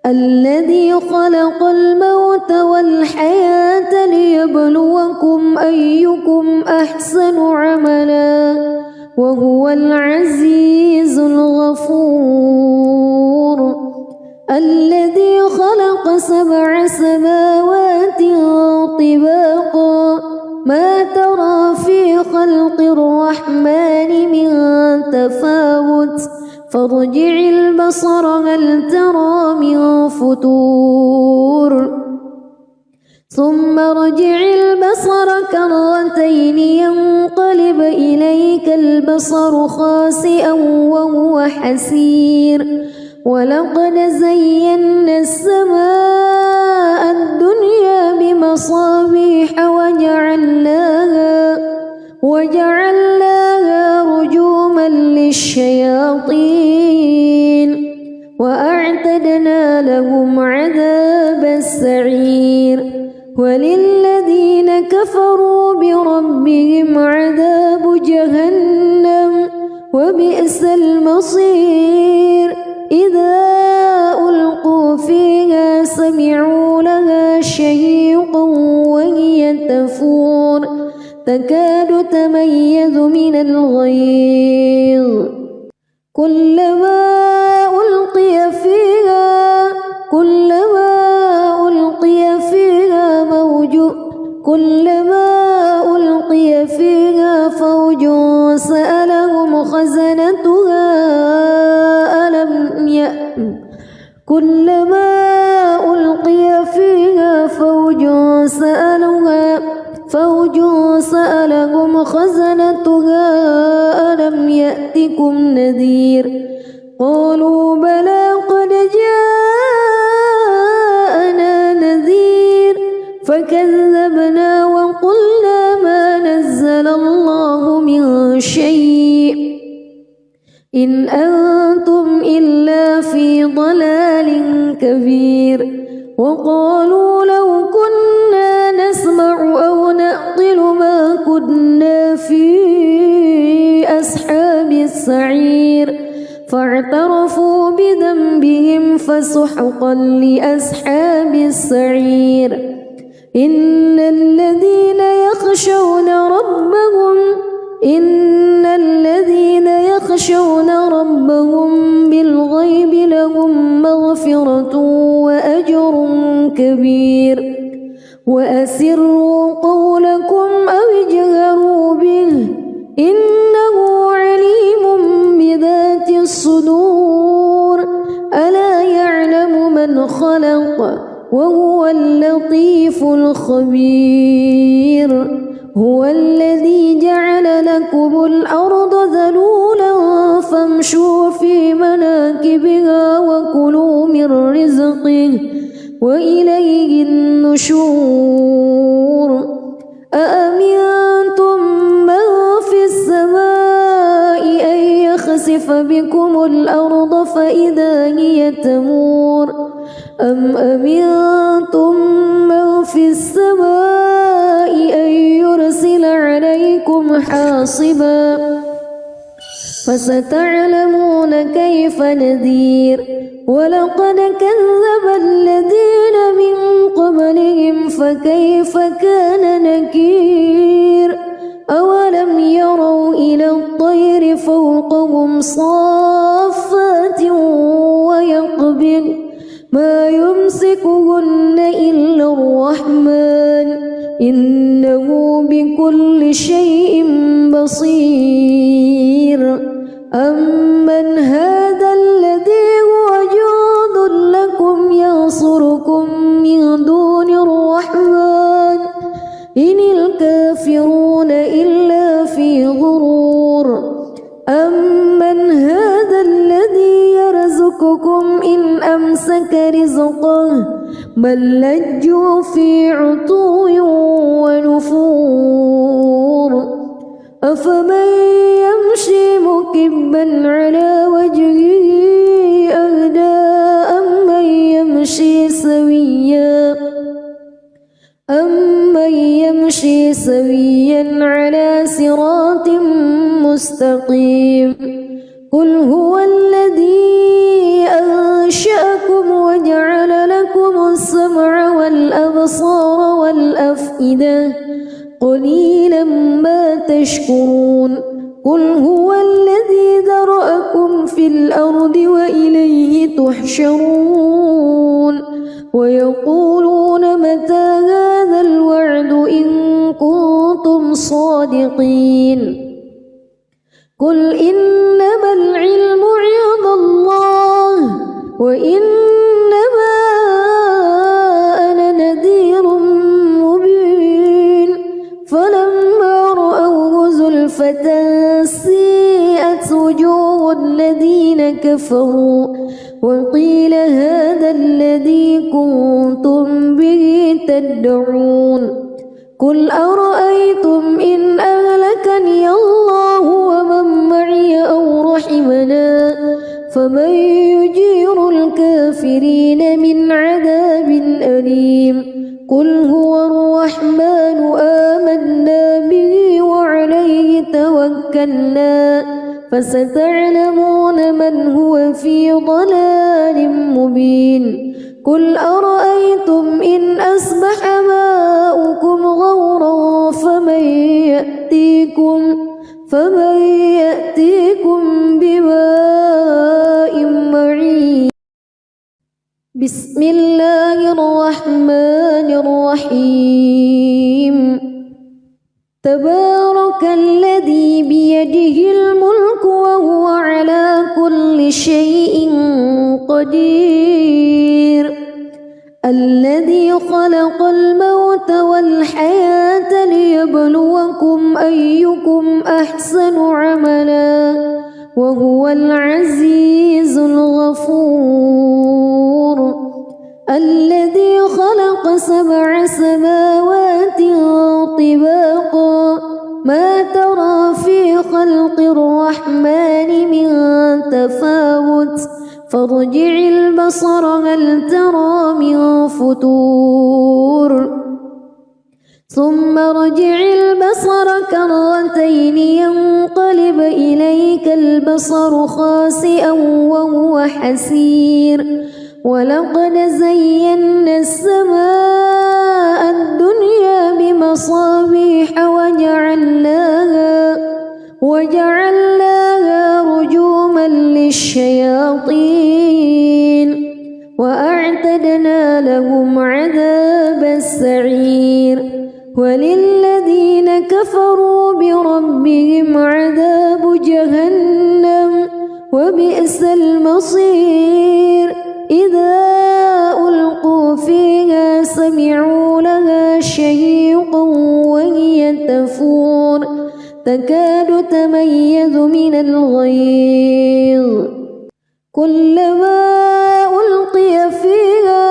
Speaker 1: الذي خلق الموت والحياة ليبلوكم أيكم أحسن عملا وهو العزيز الغفور الذي خلق 7 سماوات طباقا ما ترى في خلق الرحمن من تفاوت فارجع البصر هل ترى من فتور ثم ارجع البصر كرتين ينقلب إليك البصر خاسئا وهو حسير ولقد زينا السماء الدنيا بمصابيح وجعلناها رجوما للشياطين وأعتدنا لهم عذاب السعير وللذين كفروا بربهم عذاب جهنم وبئس المصير إذا ألقوا فيها تكاد تميز من الغيظ كلما ألقي فيها فوج سألهم خزنتها ألم يأتكم نذير قالوا بلى قد جاءنا نذير فكذبنا وقلنا ما نزل الله من شيء إن أنتم إلا في ضلال كبير وقالوا لو كنا نسمع أو نعقل ما كنا في أصحاب السعير فاعترفوا بذنبهم فسحقا لأصحاب السعير إن الذين يخشون ربهم بالغيب لهم مغفرة وأجر كبير وأسروا قولكم أو اجهروا به إنه عليم بذات الصدور ألا يعلم من خلق وهو اللطيف الخبير هو الذي جعل لكم الأرض ذلولا فامشوا في مناكبها وكلوا من رزقه وإليه النشور أأمنتم من في السماء أن يخسف بكم الأرض فإذا هي تمور أم أمنتم من في السماء أن يرسل عليكم حاصبا فستعلمون كيف نذير ولقد كذب الذين من قبلهم فكيف كان نكير أولم يروا إلى الطير فوقهم صافات ويقبض ما يمسكهن إلا الرحمن إنه بكل شيء بصير أمن هذا الذي هو جند لكم ينصركم من دون الرحمن إن الكافرون إلا في غرور أمن هذا الذي يرزقكم إن أمسك رزقه بل لجوا في عتو ونفور أفمن يمشي مكبا على وجهه أهدى أمن يمشي سويا على صراط مستقيم قل هو الذي أنشأكم وجعل لكم السمع والأبصار والأفئدة قليلا ما تشكرون قل هو الذي ذرأكم في الأرض وإليه تحشرون ويقولون متى هذا الوعد إن كنتم صادقين قل إنما العلم عند الله وإنما أنا نذير مبين فلما رأوه زلفة سيئت وجوه الذين كفروا وقيل هذا الذي كنتم به تدعون قل أرأيتم إن أهلكني الله ومن معي أو رحمنا فمن يجير الكافرين من عذاب أليم قل هو الرحمن آمنا به وعليه توكلنا فستعلمون من هو في ضلال مبين قل أرأيتم إن أصبح ماؤكم غورا فمن يأتيكم بماء معين. بسم الله الرحمن الرحيم. تبارك الذي بيده الملك وهو على كل شيء قدير. الذي خلق الموت والحياة ليبلوكم أيكم أحسن عملا وهو العزيز الغفور. الذي خلق 7 سماوات طباقا ما ترى في خلق الرحمن من تفاوت فارجع البصر هل ترى من فتور ثم ارجع البصر كرتين ينقلب إليك البصر خاسئا وهو حسير. ولقد زينا السماء الدنيا بمصابيح وجعلناها رجوما للشياطين وأعتدنا لهم عذاب السعير. وللذين كفروا بربهم عذاب جهنم وبئس المصير. إذا ألقوا فيها سمعوا لها شهيقا وهي تفور تكاد تميز من الغيظ. كلما ألقي فيها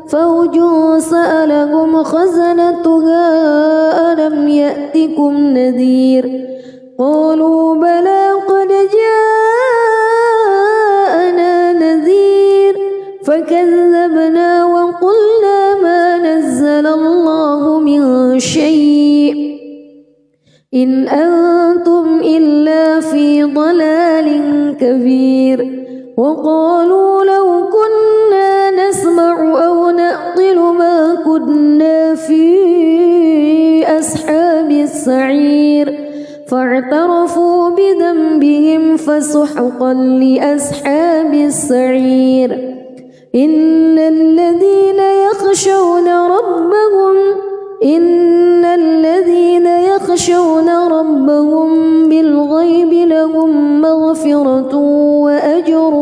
Speaker 1: فوج سألهم خزنتها ألم يأتكم نذير. قالوا بلى قد جاءنا نذير فكذبنا وقلنا ما نزل الله من شيء إن أنتم إلا في ضلال كبير. وقالوا لو كنا نسمع أو نعقل ما كنا في أصحاب السعير فاعترفوا بذنبهم فسحقا لأصحاب السعير. إن الذين يخشون ربهم بالغيب لهم مغفرة وأجر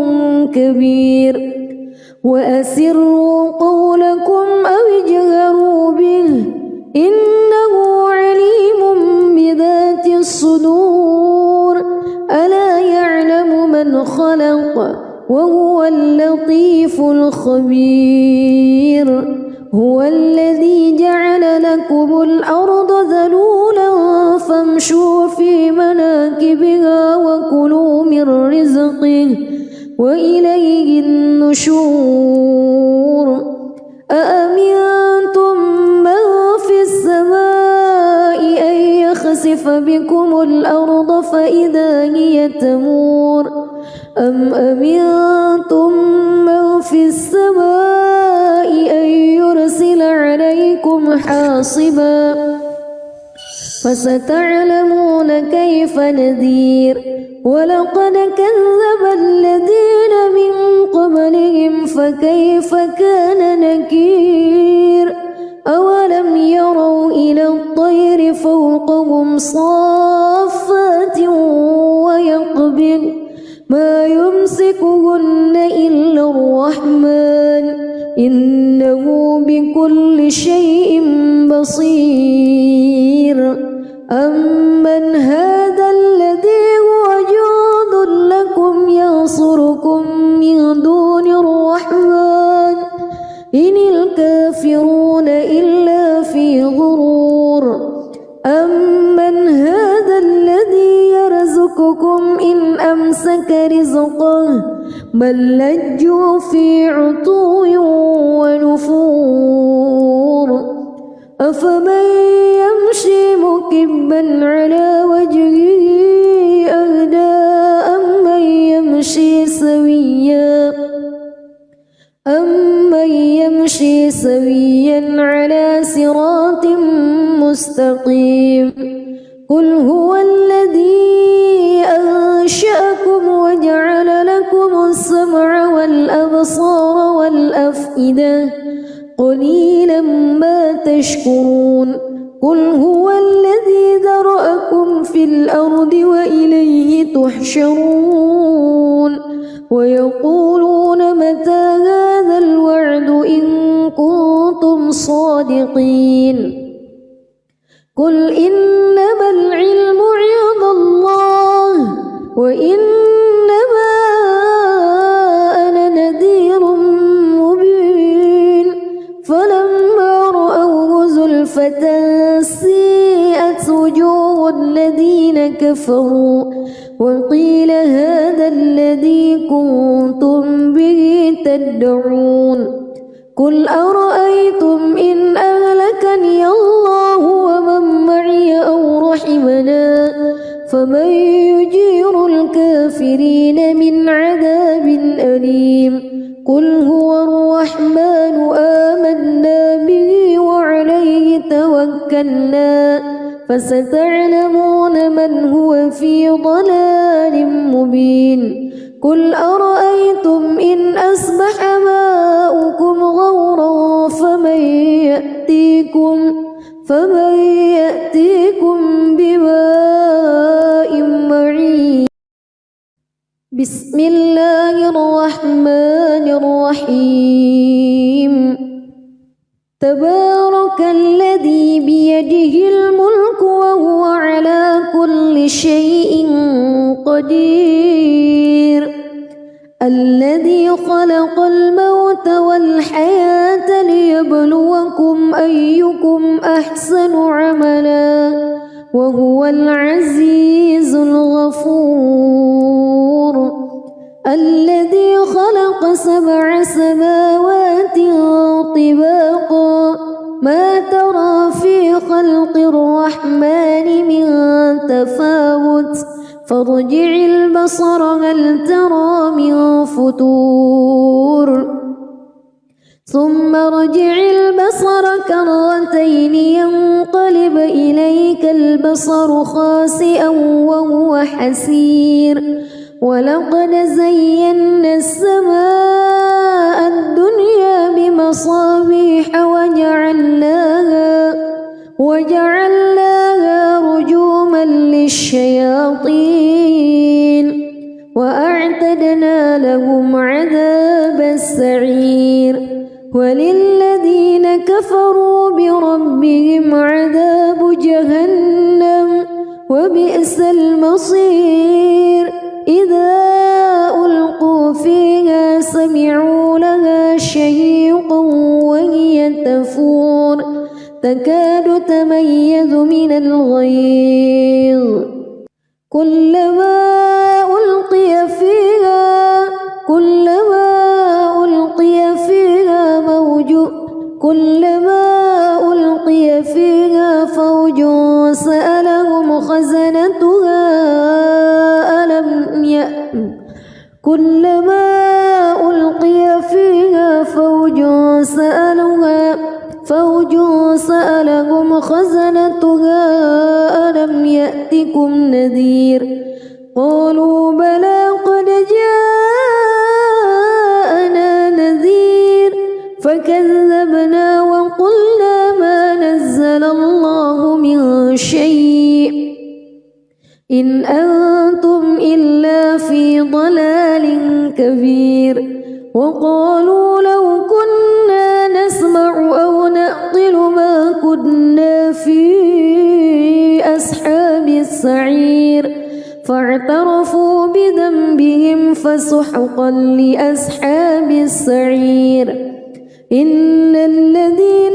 Speaker 1: كبير. وأسروا قولكم أو اجهروا به إنه عليم بذات الصدور. ألا يعلم من خلق وهو اللطيف الخبير. هو الذي جعل لكم الأرض ذلولا فامشوا في مناكبها وكلوا من رزقه وإليه النشور. أأمنتم من في السماء أن يخسف بكم الأرض فإذا هي تمور أم أمنتم من في السماء أن يرسل عليكم حاصبا فستعلمون كيف نذير. ولقد كذب الذين من قبلهم فكيف كان نكير. أولم يروا إلى الطير فوقهم صافات ويقبض ما يمسكهن إلا الرحمن إنه بكل شيء بصير. أمن هذا الذي هو جند لكم ينصركم من دون الرحمن إن الكافرون إلا في غرور. أمن هذا الذي يرزقكم إن أمسك رزقه بل لجوا في عتو ونفور. أفمن يمشي مكبا على وجهه أهدى أمن يمشي سويا على صراط مستقيم قل هو الذي أنشأكم وجعل لكم السمع والأبصار والأفئدة قليلا ما تشكرون قل هو الذي ذرأكم في الأرض وإليه تحشرون ويقولون متى هذا الوعد إن كنتم صادقين قل إنما العلم عند الله وإنما أنا نذير مبين فلما رأوه زلفة سيئت وجوه الذين كفروا وقيل هذا الذي كنتم به تدعون قل أرأيتم إن أهلكني الله ومن معي أو رحمنا فمن يجير الكافرين من عذاب أليم قل هو الرحمن آمنا به وعليه توكلنا فستعلمون من هو في ضلال مبين قل أرأيتم إن أصبح ماؤكم غورا فمن يأتيكم بماء معين بسم الله الرحمن الرحيم تبارك الذي بيده الملك وهو على كل شيء قدير الذي خلق الموت والحياة ليبلوكم أيكم أحسن عملا وهو العزيز الغفور الذي خلق 7 سماوات طباقا ما ترى في خلق الرحمن من تفاوت فارجع البصر هل ترى من فتور ثم ارجع البصر كرتين ينقلب إليك البصر خاسئا وهو حسير ولقد زينا السماء الدنيا بمصابيح وجعلناها رجوما للشياطين وأعتدنا لهم عذاب السعير وللذين كفروا بربهم عذاب جهنم وبئس المصير إذا ألقوا فيها سمعوا لها شهيقا وهي تفور تكاد تميز من الغيظ كلما ألقي فيها فوج سألهم خزنتها كلما ألقي فيها فوج سألهم خزنتها ألم يأتكم نذير قالوا بلى قد جاءنا نذير فكذبنا وقلنا ما نزل الله من شيء إن أنتم إلا في ضلال كبير وقالوا لو كنا نسمع أو نعقل ما كنا في أصحاب السعير فاعترفوا بذنبهم فسحقا لأصحاب السعير إن الذين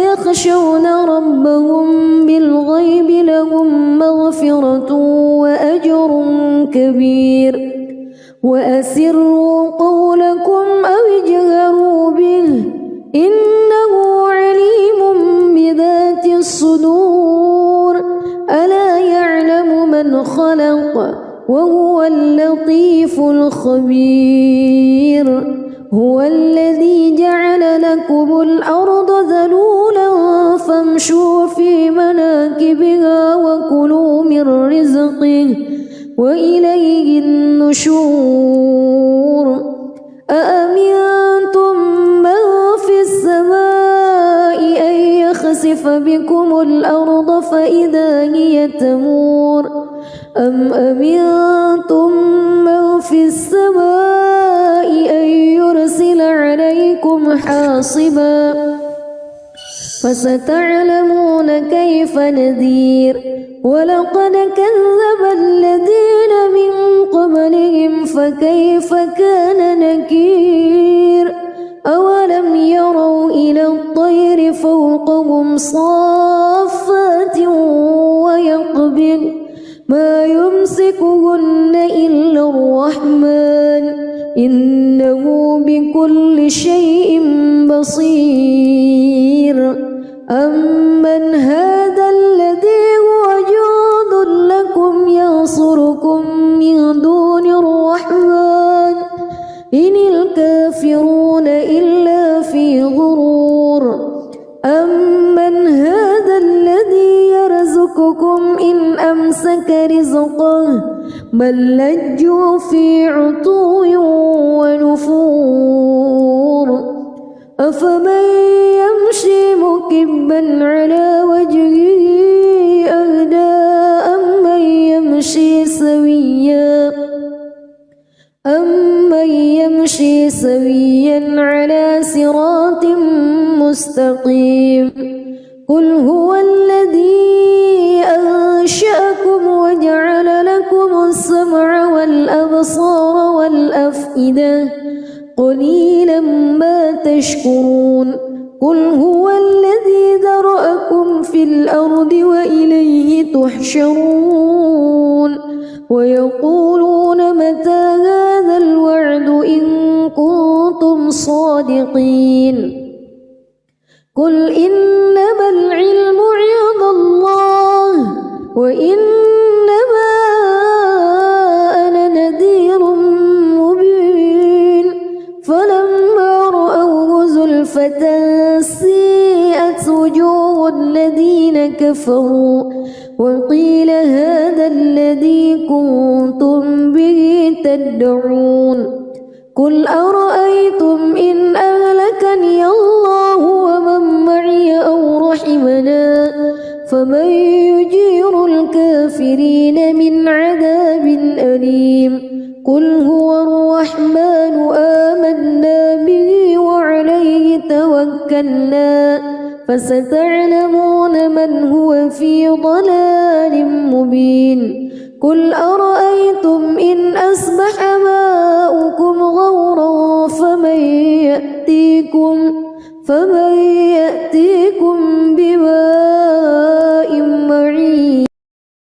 Speaker 1: يخشون ربهم بالغيب لهم مغفرة وأجر كبير وأسروا قولكم أو اجهروا خبير هو الذي جعل لكم الأرض ذلولا فامشوا في مناكبها وكلوا من رزقه وإليه النشور أأمنتم من في السماء أن يخسف بكم الأرض فإذا هي تمور أم أمنتم من في السماء أن يرسل عليكم حاصبا فستعلمون كيف نذير ولقد كذب الذين من قبلهم فكيف كان نكير أولم يروا إلى الطير فوقهم صافات ويقبض ما يمسكهن إلا الرحمن إنه بكل شيء بصير أمن هذا الذي هو جند لكم ينصركم من دون الرحمن إن الكافرون إلا في غرور أمن هذا الذي يرزقكم إن أمسك رزقه بل لجوا في عتو ونفور أفمن يمشي مكبا على وجهه أهدى أمن يمشي سويا على صراط مستقيم قل هو الذي أنشأكم وجعل لكم السمع والأبصار والأفئدة قليلا ما تشكرون قل هو الذي ذرأكم في الأرض وإليه تحشرون ويقولون متى هذا الوعد إن كنتم صادقين قل إنما العلم عند الله وإنما أنا نذير مبين فلما رأوه زلفة سيئت وجوه الذين كفروا وقيل هذا الذي كنتم به تدعون قل أرأيتم إن أهلكني الله ومن معي أو رحمنا فمن يجير الكافرين من عذاب أليم قل هو الرحمن آمنا به وعليه توكلنا فستعلمون من هو في ضلال مبين قل أرأيتم إن أصبح ماؤكم غورا فمن يأتيكم